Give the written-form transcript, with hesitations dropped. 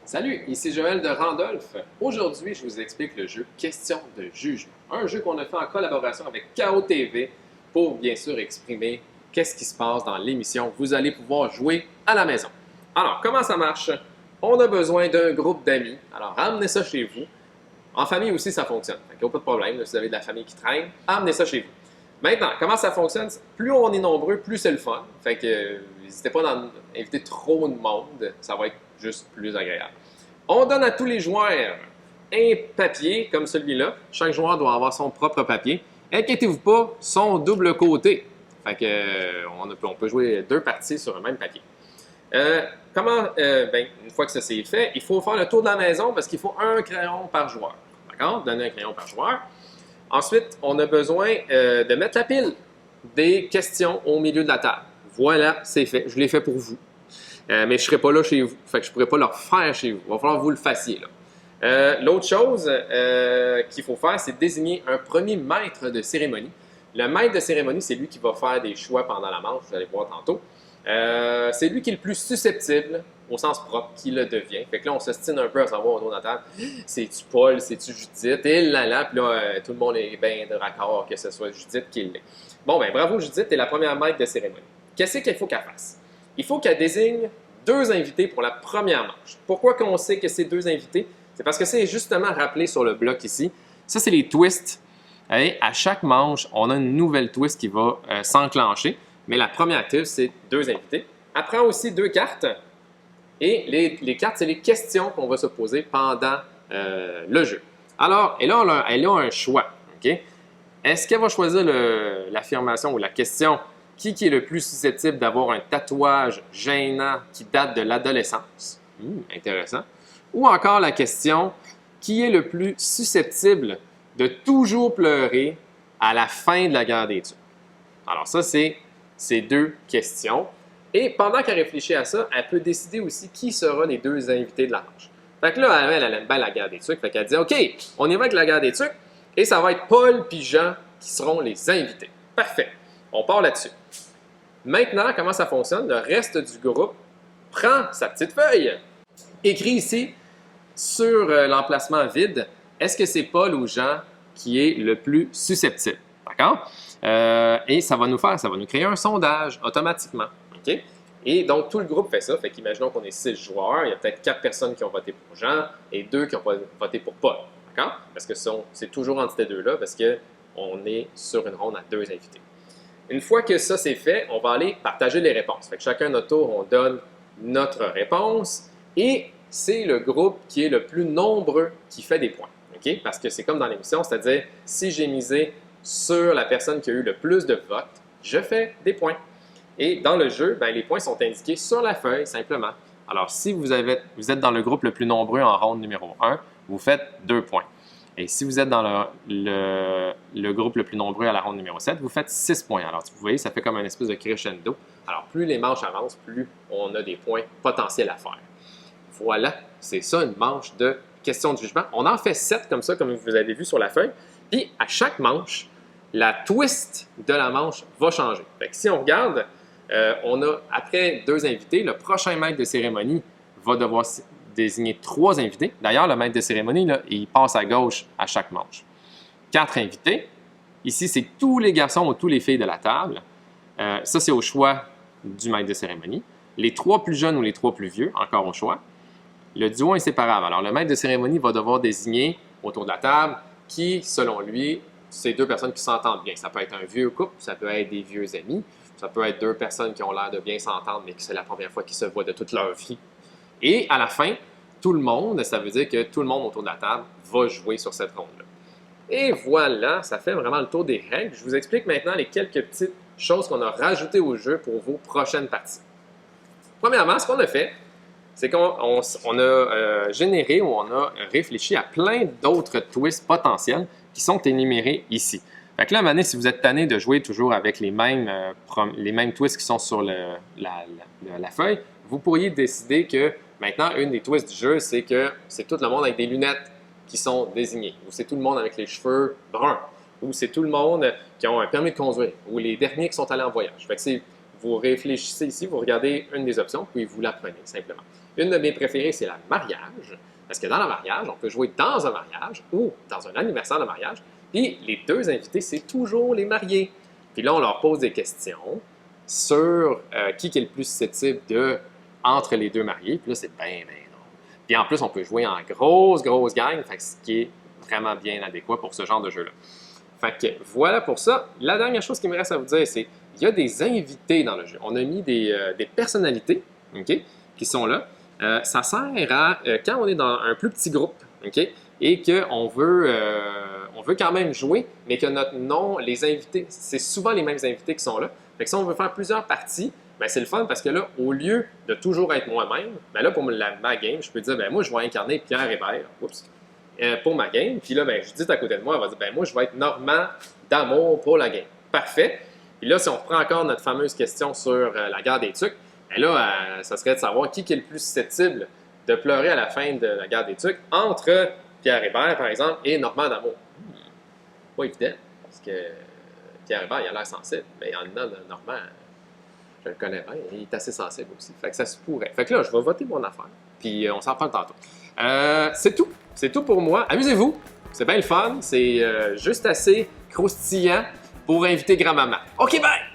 Salut, ici Joël de Randolph. Aujourd'hui, je vous explique le jeu Question de jugement. Un jeu qu'on a fait en collaboration avec KO TV pour bien sûr exprimer qu'est-ce qui se passe dans l'émission. Vous allez pouvoir jouer à la maison. Alors, comment ça marche? On a besoin d'un groupe d'amis. Alors, ramenez ça chez vous. En famille aussi, ça fonctionne. Il n'y a pas de problème. Si vous avez de la famille qui traîne, amenez ça chez vous. Maintenant, comment ça fonctionne? Plus on est nombreux, plus c'est le fun. Fait que n'hésitez pas à inviter trop de monde. Ça va être juste plus agréable. On donne à tous les joueurs un papier comme celui-là. Chaque joueur doit avoir son propre papier. Inquiétez-vous pas, son double côté. Fait que, on peut jouer deux parties sur un même papier. Une fois que ça c'est fait, il faut faire le tour de la maison parce qu'il faut un crayon par joueur. D'accord? Donner un crayon par joueur. Ensuite, on a besoin de mettre la pile des questions au milieu de la table. Voilà, c'est fait. Je l'ai fait pour vous. Mais je ne serai pas là chez vous. Fait que je ne pourrai pas le refaire chez vous. Il va falloir que vous le fassiez. L'autre chose qu'il faut faire, c'est désigner un premier maître de cérémonie. Le maître de cérémonie, c'est lui qui va faire des choix pendant la manche. Vous allez voir tantôt. C'est lui qui est le plus susceptible, au sens propre, qui le devient. Fait que là, on s'ostine un peu à savoir autour de la table, c'est-tu Paul, c'est-tu Judith, et là, puis là, tout le monde est bien de raccord que ce soit Judith qui l'est. Bon, ben bravo Judith, t'es la première maître de cérémonie. Qu'est-ce qu'il faut qu'elle fasse? Il faut qu'elle désigne deux invités pour la première manche. Pourquoi qu'on sait que c'est deux invités? C'est parce que c'est justement rappelé sur le bloc ici. Ça, c'est les twists. Et à chaque manche, on a une nouvelle twist qui va s'enclencher. Mais la première twist, c'est deux invités. Elle prend aussi deux cartes. Et les cartes, c'est les questions qu'on va se poser pendant le jeu. Alors, et là, elle a un choix. Okay? Est-ce qu'elle va choisir l'affirmation ou la question qui est le plus susceptible d'avoir un tatouage gênant qui date de l'adolescence? Intéressant. Ou encore la question qui est le plus susceptible de toujours pleurer à la fin de la guerre des tucs? Alors ça, c'est ces deux questions. Et pendant qu'elle réfléchit à ça, elle peut décider aussi qui sera les deux invités de la manche. Fait que là, elle aime bien la guerre des tucs. Fait qu'elle dit, OK, on y va avec la guerre des tucs. Et ça va être Paul et Jean qui seront les invités. Parfait. On part là-dessus. Maintenant, comment ça fonctionne? Le reste du groupe prend sa petite feuille, écrit ici sur l'emplacement vide, est-ce que c'est Paul ou Jean qui est le plus susceptible? D'accord? Et ça va nous créer un sondage automatiquement. OK? Et donc, tout le groupe fait ça. Fait qu'imaginons qu'on est 6 joueurs, il y a peut-être 4 personnes qui ont voté pour Jean et 2 qui ont voté pour Paul. D'accord? Parce que c'est toujours entre ces deux-là parce qu'on est sur une ronde à deux invités. Une fois que ça c'est fait, on va aller partager les réponses. Fait que chacun notre tour, on donne notre réponse et c'est le groupe qui est le plus nombreux qui fait des points. Okay? Parce que c'est comme dans l'émission, c'est-à-dire si j'ai misé sur la personne qui a eu le plus de votes, je fais des points. Et dans le jeu, ben, les points sont indiqués sur la feuille simplement. Alors si vous êtes dans le groupe le plus nombreux en ronde numéro 1, vous faites 2 points. Et si vous êtes dans le groupe le plus nombreux à la ronde numéro 7, vous faites 6 points. Alors, vous voyez, ça fait comme un espèce de crescendo. Alors, plus les manches avancent, plus on a des points potentiels à faire. Voilà, c'est ça une manche de question de jugement. On en fait 7 comme ça, comme vous avez vu sur la feuille. Puis, à chaque manche, la twist de la manche va changer. Fait que si on regarde, on a, après deux invités, le prochain maître de cérémonie va devoir désigner 3 invités. D'ailleurs, le maître de cérémonie, là, il passe à gauche à chaque manche. 4 invités. Ici, c'est tous les garçons ou tous les filles de la table. Ça, c'est au choix du maître de cérémonie. Les 3 plus jeunes ou les 3 plus vieux, encore au choix. Le duo inséparable. Alors, le maître de cérémonie va devoir désigner autour de la table qui, selon lui, c'est 2 personnes qui s'entendent bien. Ça peut être un vieux couple, ça peut être des vieux amis, ça peut être 2 personnes qui ont l'air de bien s'entendre, mais que c'est la première fois qu'ils se voient de toute leur vie. Et à la fin, tout le monde, ça veut dire que tout le monde autour de la table va jouer sur cette ronde-là. Et voilà, ça fait vraiment le tour des règles. Je vous explique maintenant les quelques petites choses qu'on a rajoutées au jeu pour vos prochaines parties. Premièrement, ce qu'on a fait, c'est qu'on a généré ou on a réfléchi à plein d'autres twists potentiels qui sont énumérés ici. Fait que là, à un moment donné, si vous êtes tanné de jouer toujours avec les mêmes twists qui sont sur la feuille, vous pourriez décider que maintenant, une des twists du jeu, c'est que c'est tout le monde avec des lunettes qui sont désignés, ou c'est tout le monde avec les cheveux bruns, ou c'est tout le monde qui ont un permis de conduire, ou les derniers qui sont allés en voyage. Fait que vous réfléchissez ici, vous regardez une des options, puis vous la prenez simplement. Une de mes préférées, c'est le mariage. Parce que dans le mariage, on peut jouer dans un mariage ou dans un anniversaire de mariage. Puis les deux invités, c'est toujours les mariés. Puis là, on leur pose des questions sur qui est le plus susceptible de entre les deux mariés. Puis là, c'est bien drôle. Puis en plus, on peut jouer en grosse gang, fait que ce qui est vraiment bien adéquat pour ce genre de jeu-là. Fait que voilà pour ça. La dernière chose qui me reste à vous dire, c'est qu'il y a des invités dans le jeu. On a mis des personnalités, OK, qui sont là. Ça sert à, quand on est dans un plus petit groupe, OK, et qu'on veut, on veut quand même jouer, mais que notre nom, les invités, c'est souvent les mêmes invités qui sont là. Fait que si on veut faire plusieurs parties, ben c'est le fun parce que là, au lieu de toujours être moi-même, ben là, pour ma game, je peux dire, ben moi, je vais incarner Pierre Hébert. Oups. Pour ma game. Puis là, ben, Judith à côté de moi, elle va dire, ben moi, je vais être Normand d'amour pour la game. Parfait. Puis là, si on reprend encore notre fameuse question sur la guerre des tucs, ben là, ça serait de savoir qui est le plus susceptible de pleurer à la fin de la guerre des tucs entre Pierre Hébert, par exemple, et Normand d'amour. Pas évident, parce que Pierre Hébert, il a l'air sensible. Mais en dedans de Normand, je le connais bien, il est assez sensible aussi. Fait que ça se pourrait. Fait que là, je vais voter mon affaire. Puis on s'en parle tantôt. C'est tout. C'est tout pour moi. Amusez-vous. C'est bien le fun. C'est juste assez croustillant pour inviter grand-maman. OK, bye!